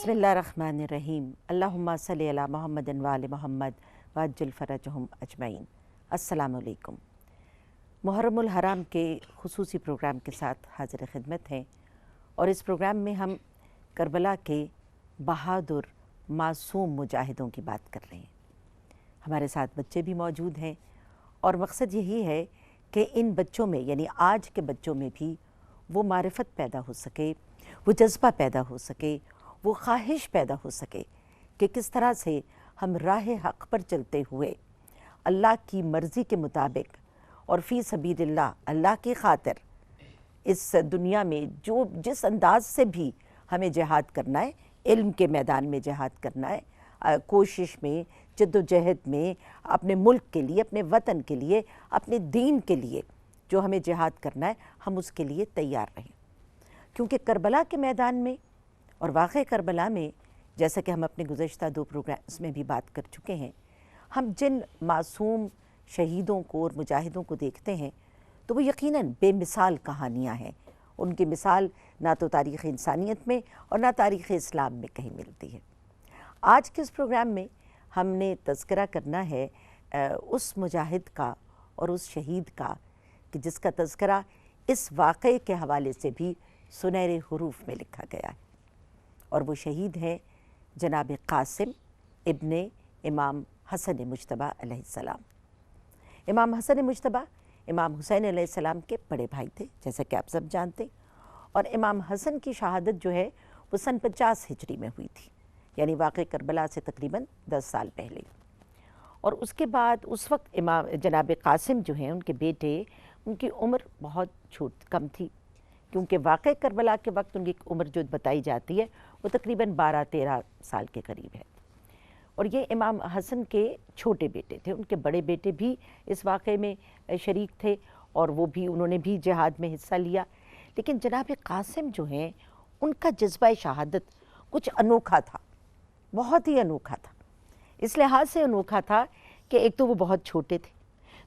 بسم اللہ الرحمن الرحیم اللہم صلی علی محمد و آل محمد وعجل فرجہم اجمعین۔ السلام علیکم۔ محرم الحرام کے خصوصی پروگرام کے ساتھ حاضر خدمت ہیں، اور اس پروگرام میں ہم کربلا کے بہادر معصوم مجاہدوں کی بات کر رہے ہیں۔ ہمارے ساتھ بچے بھی موجود ہیں، اور مقصد یہی ہے کہ ان بچوں میں یعنی آج کے بچوں میں بھی وہ معرفت پیدا ہو سکے، وہ جذبہ پیدا ہو سکے، وہ خواہش پیدا ہو سکے کہ کس طرح سے ہم راہ حق پر چلتے ہوئے اللہ کی مرضی کے مطابق اور فی سبیل اللہ، اللہ کی خاطر اس دنیا میں جو جس انداز سے بھی ہمیں جہاد کرنا ہے، علم کے میدان میں جہاد کرنا ہے، کوشش میں، جد و جہد میں، اپنے ملک کے لیے، اپنے وطن کے لیے، اپنے دین کے لیے جو ہمیں جہاد کرنا ہے، ہم اس کے لیے تیار رہیں۔ کیونکہ کربلا کے میدان میں اور واقع کربلا میں، جیسا کہ ہم اپنے گزشتہ 2 پروگرامز میں بھی بات کر چکے ہیں، ہم جن معصوم شہیدوں کو اور مجاہدوں کو دیکھتے ہیں تو وہ یقیناً بے مثال کہانیاں ہیں۔ ان کی مثال نہ تو تاریخ انسانیت میں اور نہ تاریخ اسلام میں کہیں ملتی ہے۔ آج کے اس پروگرام میں ہم نے تذکرہ کرنا ہے اس مجاہد کا اور اس شہید کا کہ جس کا تذکرہ اس واقعے کے حوالے سے بھی سنہرے حروف میں لکھا گیا ہے، اور وہ شہید ہیں جناب قاسم ابن امام حسن مجتبیٰ علیہ السلام۔ امام حسن مجتبیٰ امام حسین علیہ السلام کے بڑے بھائی تھے، جیسا کہ آپ سب جانتے ہیں، اور امام حسن کی شہادت جو ہے وہ سن 50 ہجری میں ہوئی تھی، یعنی واقع کربلا سے تقریباً 10 سال پہلے۔ اور اس کے بعد اس وقت امام جناب قاسم جو ہیں ان کے بیٹے، ان کی عمر بہت کم تھی، کیونکہ واقع کربلا کے وقت ان کی عمر جو بتائی جاتی ہے وہ تقریباً 12-13 سال کے قریب ہے۔ اور یہ امام حسن کے چھوٹے بیٹے تھے، ان کے بڑے بیٹے بھی اس واقعے میں شریک تھے، اور انہوں نے بھی جہاد میں حصہ لیا۔ لیکن جناب قاسم جو ہیں ان کا جذبہ شہادت کچھ انوکھا تھا، بہت ہی انوکھا تھا۔ اس لحاظ سے انوکھا تھا کہ ایک تو وہ بہت چھوٹے تھے،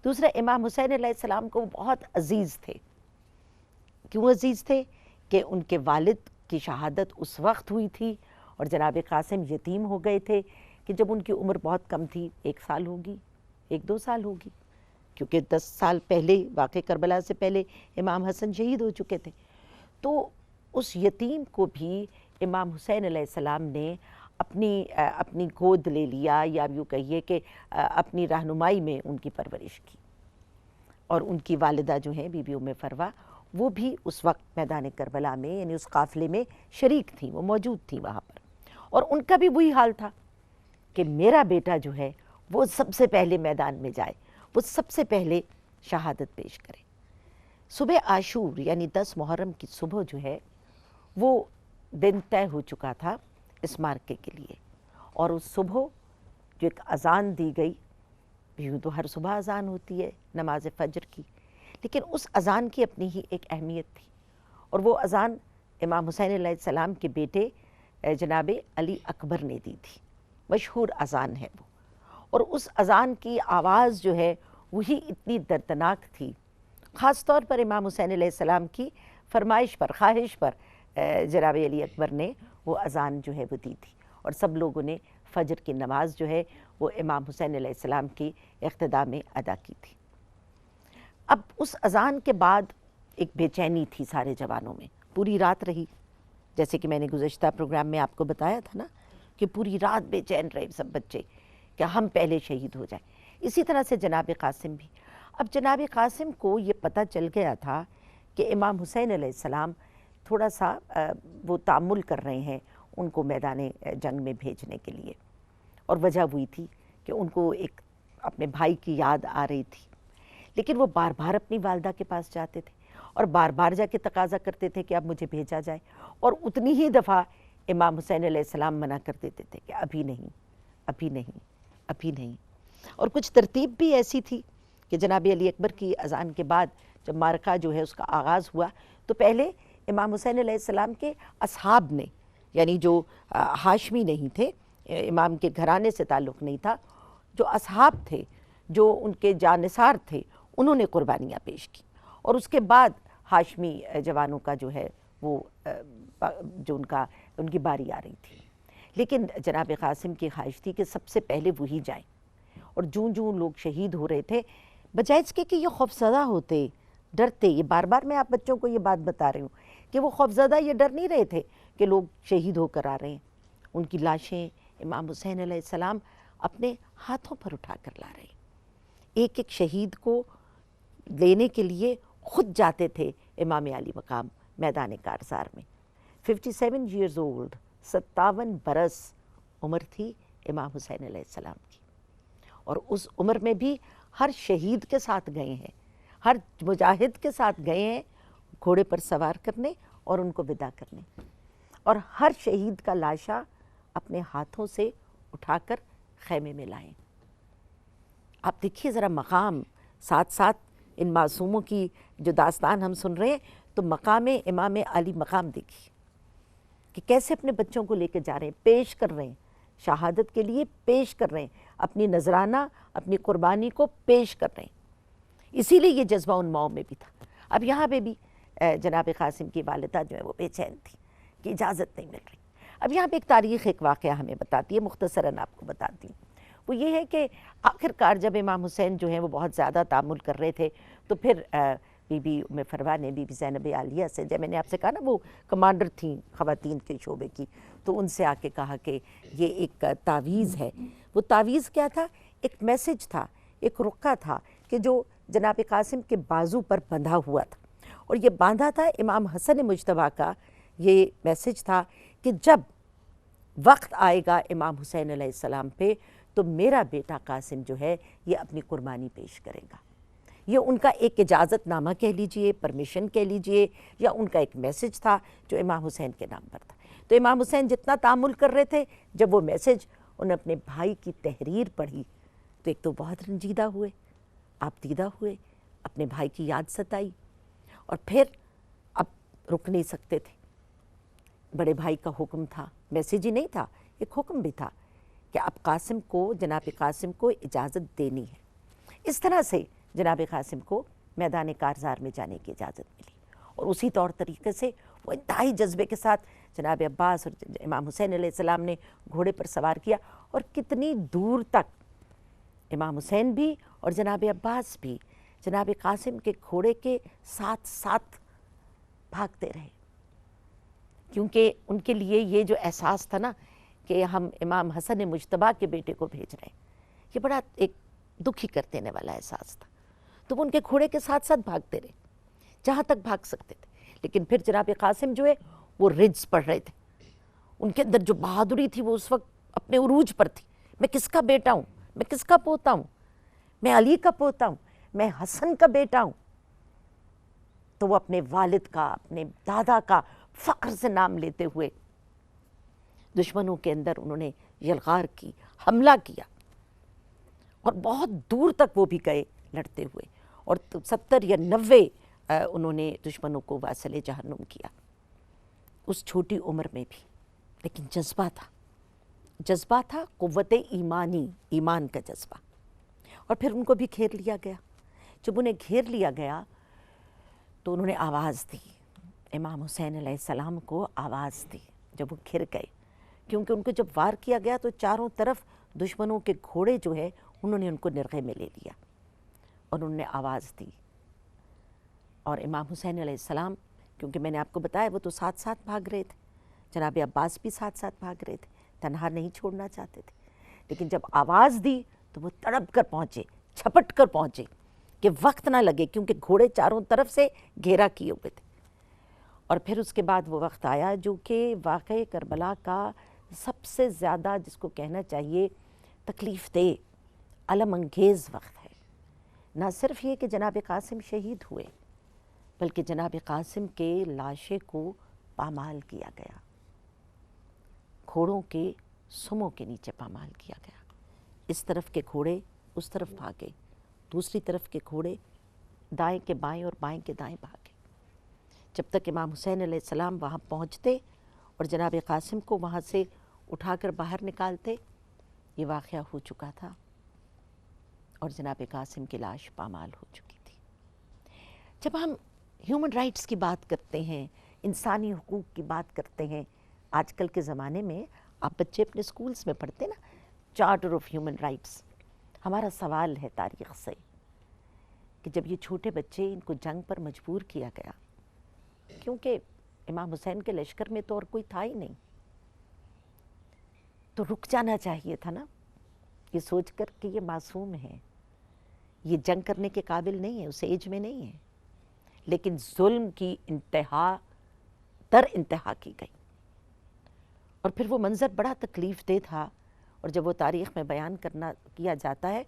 دوسرا امام حسین علیہ السلام کو وہ بہت عزیز تھے۔ کیوں عزیز تھے؟ کہ ان کے والد کی شہادت اس وقت ہوئی تھی، اور جناب قاسم یتیم ہو گئے تھے کہ جب ان کی عمر بہت کم تھی، 1 سال ہوگی، 1-2 سال ہوگی، کیونکہ 10 سال پہلے واقع کربلا سے پہلے امام حسن شہید ہو چکے تھے۔ تو اس یتیم کو بھی امام حسین علیہ السلام نے اپنی گود لے لیا، یا یوں کہیے کہ اپنی رہنمائی میں ان کی پرورش کی۔ اور ان کی والدہ جو ہیں بی بی ام فروا، وہ بھی اس وقت میدان کربلا میں یعنی اس قافلے میں شریک تھیں، وہ موجود تھیں وہاں پر، اور ان کا بھی وہی حال تھا کہ میرا بیٹا جو ہے وہ سب سے پہلے میدان میں جائے، وہ سب سے پہلے شہادت پیش کرے۔ صبح عاشور یعنی 10 محرم کی صبح جو ہے وہ دن طے ہو چکا تھا اس معرکے کے لیے، اور اس صبح جو ایک اذان دی گئی، یوں تو ہر صبح اذان ہوتی ہے نماز فجر کی، لیکن اس اذان کی اپنی ہی ایک اہمیت تھی، اور وہ اذان امام حسین علیہ السلام کے بیٹے جناب علی اکبر نے دی تھی۔ مشہور اذان ہے وہ، اور اس اذان کی آواز جو ہے وہی اتنی دردناک تھی، خاص طور پر امام حسین علیہ السلام کی فرمائش پر، خواہش پر جناب علی اکبر نے وہ اذان جو ہے وہ دی تھی، اور سب لوگوں نے فجر کی نماز جو ہے وہ امام حسین علیہ السلام کی اقتداء میں ادا کی تھی۔ اب اس اذان کے بعد ایک بے چینی تھی سارے جوانوں میں، پوری رات رہی، جیسے کہ میں نے گزشتہ پروگرام میں آپ کو بتایا تھا نا کہ پوری رات بے چین رہے سب بچے کہ ہم پہلے شہید ہو جائیں۔ اسی طرح سے جناب قاسم بھی۔ اب جناب قاسم کو یہ پتہ چل گیا تھا کہ امام حسین علیہ السلام تھوڑا سا وہ تامل کر رہے ہیں ان کو میدان جنگ میں بھیجنے کے لیے، اور وجہ وہی تھی کہ ان کو ایک اپنے بھائی کی یاد آ رہی تھی، لیکن وہ بار بار اپنی والدہ کے پاس جاتے تھے اور بار بار جا کے تقاضا کرتے تھے کہ اب مجھے بھیجا جائے، اور اتنی ہی دفعہ امام حسین علیہ السلام منع کر دیتے تھے کہ ابھی نہیں، ابھی نہیں، ابھی نہیں۔ اور کچھ ترتیب بھی ایسی تھی کہ جناب علی اکبر کی اذان کے بعد جب معرکہ جو ہے اس کا آغاز ہوا تو پہلے امام حسین علیہ السلام کے اصحاب نے، یعنی جو ہاشمی نہیں تھے، امام کے گھرانے سے تعلق نہیں تھا، جو اصحاب تھے، جو ان کے جانثار تھے، انہوں نے قربانیاں پیش کی، اور اس کے بعد ہاشمی جوانوں کا جو ہے وہ جو ان کی باری آ رہی تھی۔ لیکن جناب قاسم کی خواہش تھی کہ سب سے پہلے وہی جائیں، اور جوں لوگ شہید ہو رہے تھے، بجائے اس کے کہ یہ خوفزدہ ہوتے، ڈرتے، یہ بار بار میں آپ بچوں کو یہ بات بتا رہی ہوں کہ وہ خوفزدہ یہ ڈر نہیں رہے تھے کہ لوگ شہید ہو کر آ رہے ہیں، ان کی لاشیں امام حسین علیہ السلام اپنے ہاتھوں پر اٹھا کر لا رہے ہیں، ایک ایک شہید کو لینے کے لیے خود جاتے تھے امام علی مقام میدان کارزار میں۔ 57 years old، 57 برس عمر تھی امام حسین علیہ السلام کی، اور اس عمر میں بھی ہر شہید کے ساتھ گئے ہیں، ہر مجاہد کے ساتھ گئے ہیں گھوڑے پر سوار کرنے اور ان کو وداع کرنے، اور ہر شہید کا لاشا اپنے ہاتھوں سے اٹھا کر خیمے میں لائیں۔ آپ دیکھیے ذرا مقام، ساتھ ساتھ ان معصوموں کی جو داستان ہم سن رہے ہیں، تو مقام امام علی مقام دیکھیے کہ کیسے اپنے بچوں کو لے کے جا رہے ہیں، پیش کر رہے ہیں، شہادت کے لیے پیش کر رہے ہیں، اپنی نذرانہ، اپنی قربانی کو پیش کر رہے ہیں۔ اسی لیے یہ جذبہ ان ماؤں میں بھی تھا۔ اب یہاں پہ بھی جناب قاسم کی والدہ جو ہے وہ بے چین تھی کہ اجازت نہیں مل رہی۔ اب یہاں پہ ایک تاریخ، ایک واقعہ ہمیں بتاتی ہے، مختصراً آپ کو بتاتی ہوں۔ وہ یہ ہے کہ آخر کار جب امام حسین جو ہیں وہ بہت زیادہ تحمل کر رہے تھے، تو پھر بی بی ام فروا نے بی بی زینب عالیہ سے، جب میں نے آپ سے کہا نا وہ کمانڈر تھیں خواتین کے شعبے کی، تو ان سے آ کے کہا کہ یہ ایک تعویذ ہے۔ وہ تعویذ کیا تھا؟ ایک میسج تھا، ایک رقعہ تھا کہ جو جناب قاسم کے بازو پر بندھا ہوا تھا، اور یہ باندھا تھا امام حسن مجتبیٰ کا۔ یہ میسج تھا کہ جب وقت آئے گا امام حسین علیہ السلام پہ، تو میرا بیٹا قاسم جو ہے یہ اپنی قربانی پیش کرے گا۔ یہ ان کا ایک اجازت نامہ کہہ لیجئے، پرمیشن کہہ لیجئے، یا ان کا ایک میسج تھا جو امام حسین کے نام پر تھا۔ تو امام حسین جتنا تحمل کر رہے تھے، جب وہ میسج انہیں اپنے بھائی کی تحریر پڑھی تو ایک تو بہت رنجیدہ ہوئے، آپ دیدہ ہوئے، اپنے بھائی کی یاد ستائی، اور پھر اب رک نہیں سکتے تھے۔ بڑے بھائی کا حکم تھا، میسج ہی نہیں تھا، ایک حکم بھی تھا کہ اب قاسم کو، جناب قاسم کو اجازت دینی ہے۔ اس طرح سے جناب قاسم کو میدان کارزار میں جانے کی اجازت ملی، اور اسی طور طریقے سے وہ انتہائی جذبے کے ساتھ جناب عباس اور امام حسین علیہ السلام نے گھوڑے پر سوار کیا، اور کتنی دور تک امام حسین بھی اور جناب عباس بھی جناب قاسم کے گھوڑے کے ساتھ ساتھ بھاگتے رہے، کیونکہ ان کے لیے یہ جو احساس تھا نا کہ ہم امام حسن مجتبیٰ کے بیٹے کو بھیج رہے ہیں، یہ بڑا ایک دکھی کر دینے والا احساس تھا۔ تو وہ ان کے گھوڑے کے ساتھ ساتھ بھاگتے رہے جہاں تک بھاگ سکتے تھے، لیکن پھر جناب قاسم جو ہے وہ رجز پڑھ رہے تھے، ان کے اندر جو بہادری تھی وہ اس وقت اپنے عروج پر تھی۔ میں کس کا بیٹا ہوں؟ میں کس کا پوتا ہوں؟ میں علی کا پوتا ہوں، میں حسن کا بیٹا ہوں۔ تو وہ اپنے والد کا، اپنے دادا کا فخر سے نام لیتے ہوئے دشمنوں کے اندر انہوں نے یلغار کی، حملہ کیا، اور بہت دور تک وہ بھی گئے لڑتے ہوئے، اور 70 یا 90 انہوں نے دشمنوں کو واصل جہنم کیا اس چھوٹی عمر میں بھی۔ لیکن جذبہ تھا قوت ایمانی، ایمان کا جذبہ، اور پھر ان کو بھی گھیر لیا گیا۔ جب انہیں گھیر لیا گیا تو انہوں نے آواز دی، امام حسین علیہ السلام کو آواز دی جب وہ گھر گئے، کیونکہ ان کو جب وار کیا گیا تو چاروں طرف دشمنوں کے گھوڑے جو ہے انہوں نے ان کو نرغے میں لے لیا، اور انہوں نے آواز دی، اور امام حسین علیہ السلام، کیونکہ میں نے آپ کو بتایا وہ تو ساتھ ساتھ بھاگ رہے تھے، جناب عباس بھی ساتھ ساتھ بھاگ رہے تھے، تنہا نہیں چھوڑنا چاہتے تھے، لیکن جب آواز دی تو وہ تڑپ کر پہنچے، چھپٹ کر پہنچے کہ وقت نہ لگے، کیونکہ گھوڑے چاروں طرف سے گھیرا کیے ہوئے تھے۔ اور پھر اس کے بعد وہ وقت آیا جو کہ واقعہ کربلا کا سب سے زیادہ، جس کو کہنا چاہیے تکلیف دہ، الم انگیز وقت ہے۔ نہ صرف یہ کہ جناب قاسم شہید ہوئے، بلکہ جناب قاسم کے لاشے کو پامال کیا گیا، گھوڑوں کے سموں کے نیچے پامال کیا گیا۔ اس طرف کے گھوڑے اس طرف بھاگے، دوسری طرف کے گھوڑے دائیں کے بائیں اور بائیں کے دائیں بھاگے، جب تک امام حسین علیہ السلام وہاں پہنچتے اور جناب قاسم کو وہاں سے اٹھا کر باہر نکالتے، یہ واقعہ ہو چکا تھا، اور جناب قاسم کی لاش پامال ہو چکی تھی۔ جب ہم ہیومن رائٹس کی بات کرتے ہیں، انسانی حقوق کی بات کرتے ہیں، آج کل کے زمانے میں آپ بچے اپنے اسکولس میں پڑھتے نا چارٹر آف ہیومن رائٹس. ہمارا سوال ہے تاریخ سے کہ جب یہ چھوٹے بچے ان کو جنگ پر مجبور کیا گیا، کیونکہ امام حسین کے لشکر میں تو اور کوئی تھا ہی نہیں، تو رک جانا چاہیے تھا نا، یہ سوچ کر کہ یہ معصوم ہے، یہ جنگ کرنے کے قابل نہیں ہے، اس ایج میں نہیں ہے. لیکن ظلم کی انتہا در انتہا کی گئی، اور پھر وہ منظر بڑا تکلیف دہ تھا. اور جب وہ تاریخ میں بیان کیا جاتا ہے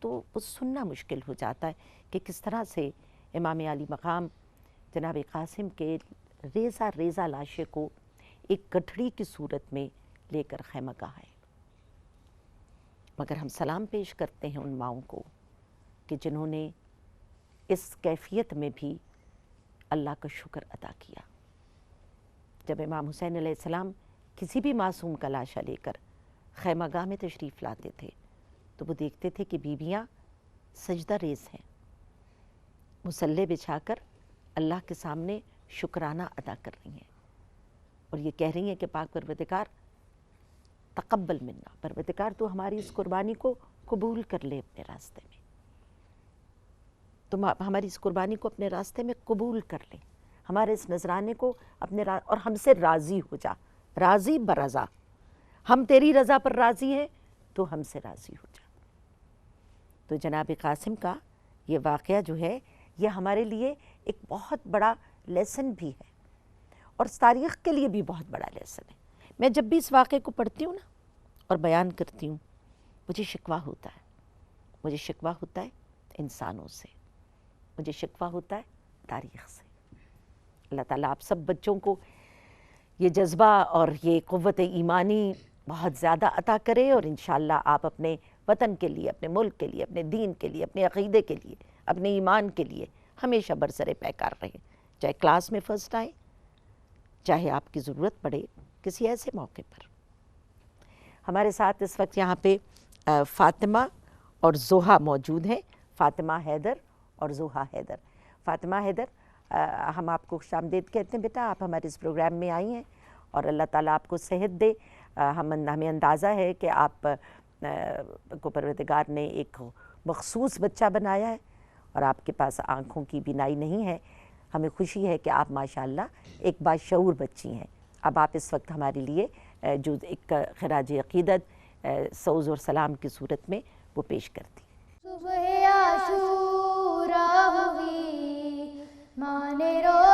تو وہ سننا مشکل ہو جاتا ہے کہ کس طرح سے امام عالی مقام جناب قاسم کے ریزہ ریزہ لاشے کو ایک گٹھڑی کی صورت میں لے کر خیمہ گاہ ہے. مگر ہم سلام پیش کرتے ہیں ان ماؤں کو کہ جنہوں نے اس کیفیت میں بھی اللہ کا شکر ادا کیا. جب امام حسین علیہ السلام کسی بھی معصوم کا لاشا لے کر خیمہ گاہ میں تشریف لاتے تھے تو وہ دیکھتے تھے کہ بیویاں سجدہ ریز ہیں، مصلی بچھا کر اللہ کے سامنے شکرانہ ادا کر رہی ہیں، اور یہ کہہ رہی ہیں کہ پاک پروردگار تقبل منا، پروردگار تو ہماری اس قربانی کو قبول کر لے اپنے راستے میں، تم ہماری اس قربانی کو اپنے راستے میں قبول کر لے، ہمارے اس نذرانے کو اپنے اور ہم سے راضی ہو جا، راضی برضا، ہم تیری رضا پر راضی ہیں تو ہم سے راضی ہو جا. تو جناب قاسم کا یہ واقعہ جو ہے یہ ہمارے لیے ایک بہت بڑا لیسن بھی ہے، اور تاریخ کے لیے بھی بہت بڑا لیسن ہے. میں جب بھی اس واقعے کو پڑھتی ہوں نا اور بیان کرتی ہوں، مجھے شکوہ ہوتا ہے، مجھے شکوہ ہوتا ہے انسانوں سے، مجھے شکوہ ہوتا ہے تاریخ سے. اللہ تعالیٰ آپ سب بچوں کو یہ جذبہ اور یہ قوت ایمانی بہت زیادہ عطا کرے، اور انشاءاللہ آپ اپنے وطن کے لیے، اپنے ملک کے لیے، اپنے دین کے لیے، اپنے عقیدے کے لیے، اپنے ایمان کے لیے ہمیشہ برسر پیکار رہیں، چاہے کلاس میں فرسٹ آئیں، چاہے آپ کی ضرورت پڑے کسی ایسے موقع پر. ہمارے ساتھ اس وقت یہاں پہ فاطمہ اور زوہا موجود ہیں، فاطمہ حیدر اور زوہا حیدر. فاطمہ حیدر، ہم آپ کو خوش آمدید کہتے ہیں بیٹا، آپ ہمارے اس پروگرام میں آئی ہیں، اور اللہ تعالیٰ آپ کو صحت دے. ہمیں اندازہ ہے کہ آپ کو پروردگار نے ایک مخصوص بچہ بنایا ہے، اور آپ کے پاس آنکھوں کی بینائی نہیں ہے. ہمیں خوشی ہے کہ آپ ماشاءاللہ ایک باشعور بچی ہیں. اب آپ اس وقت ہمارے لیے جو ایک خراج عقیدت سوز اور سلام کی صورت میں وہ پیش کرتی. صبح عاشورا ہوئی، ماں نے رو